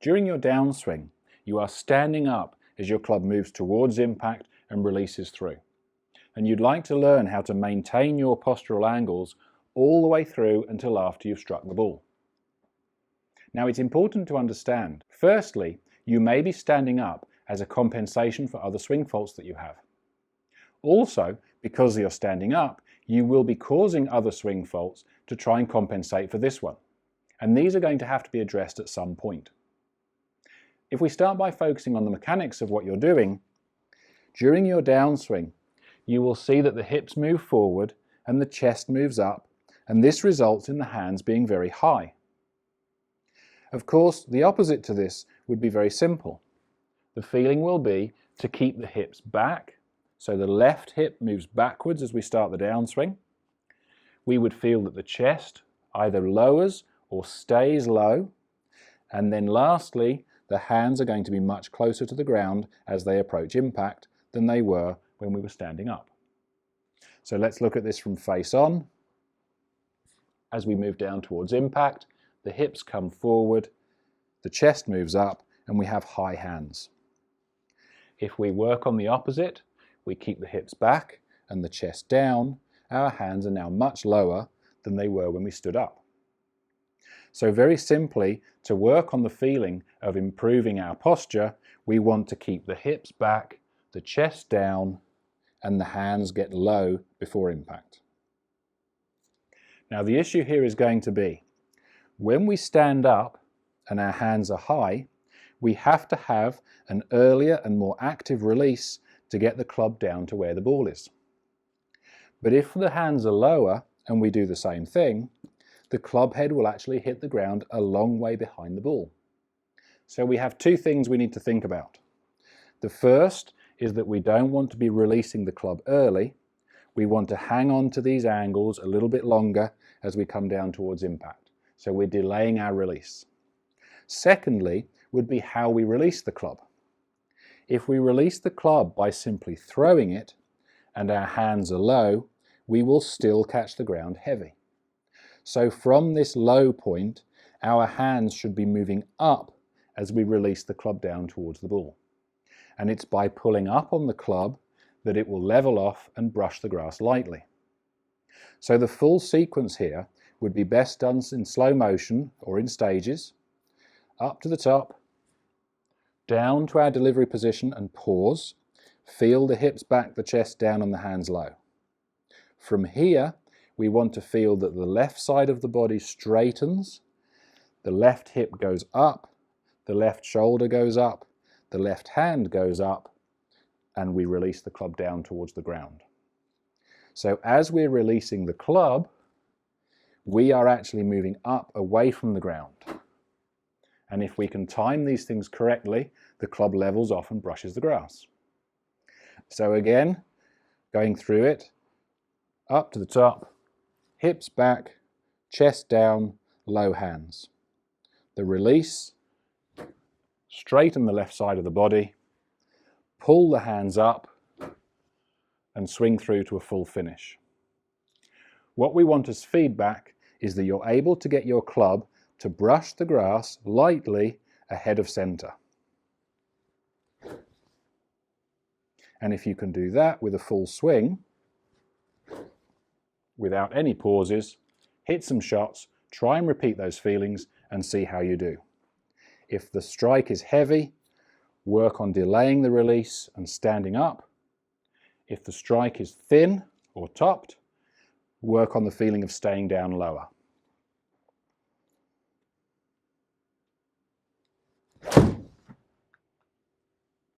During your downswing, you are standing up as your club moves towards impact and releases through. And you'd like to learn how to maintain your postural angles all the way through until after you've struck the ball. Now it's important to understand, firstly, you may be standing up as a compensation for other swing faults that you have. Also, because you're standing up, you will be causing other swing faults to try and compensate for this one. And these are going to have to be addressed at some point. If we start by focusing on the mechanics of what you're doing, during your downswing, you will see that the hips move forward and the chest moves up, and this results in the hands being very high. Of course, the opposite to this would be very simple. The feeling will be to keep the hips back, so the left hip moves backwards as we start the downswing. We would feel that the chest either lowers or stays low, and then lastly, the hands are going to be much closer to the ground as they approach impact than they were when we were standing up. So let's look at this from face on. As we move down towards impact, the hips come forward, the chest moves up, and we have high hands. If we work on the opposite, we keep the hips back and the chest down, our hands are now much lower than they were when we stood up. So very simply, to work on the feeling of improving our posture, we want to keep the hips back, the chest down, and the hands get low before impact. Now the issue here is going to be, when we stand up and our hands are high, we have to have an earlier and more active release to get the club down to where the ball is. But if the hands are lower and we do the same thing, the club head will actually hit the ground a long way behind the ball. So we have two things we need to think about. The first is that we don't want to be releasing the club early. We want to hang on to these angles a little bit longer as we come down towards impact. So we're delaying our release. Secondly, would be how we release the club. If we release the club by simply throwing it and our hands are low, we will still catch the ground heavy. So from this low point, our hands should be moving up as we release the club down towards the ball. And it's by pulling up on the club that it will level off and brush the grass lightly. So the full sequence here would be best done in slow motion or in stages. Up to the top, down to our delivery position and pause. Feel the hips back, the chest down and the hands low. From here, we want to feel that the left side of the body straightens, the left hip goes up, the left shoulder goes up, the left hand goes up, and we release the club down towards the ground. So as we're releasing the club, we are actually moving up away from the ground. And if we can time these things correctly, the club levels off and brushes the grass. So again, going through it, up to the top, hips back, chest down, low hands. The release, straighten the left side of the body, pull the hands up, and swing through to a full finish. What we want as feedback is that you're able to get your club to brush the grass lightly ahead of center. And if you can do that with a full swing, without any pauses, hit some shots, try and repeat those feelings and see how you do. If the strike is heavy, work on delaying the release and standing up. If the strike is thin or topped, work on the feeling of staying down lower.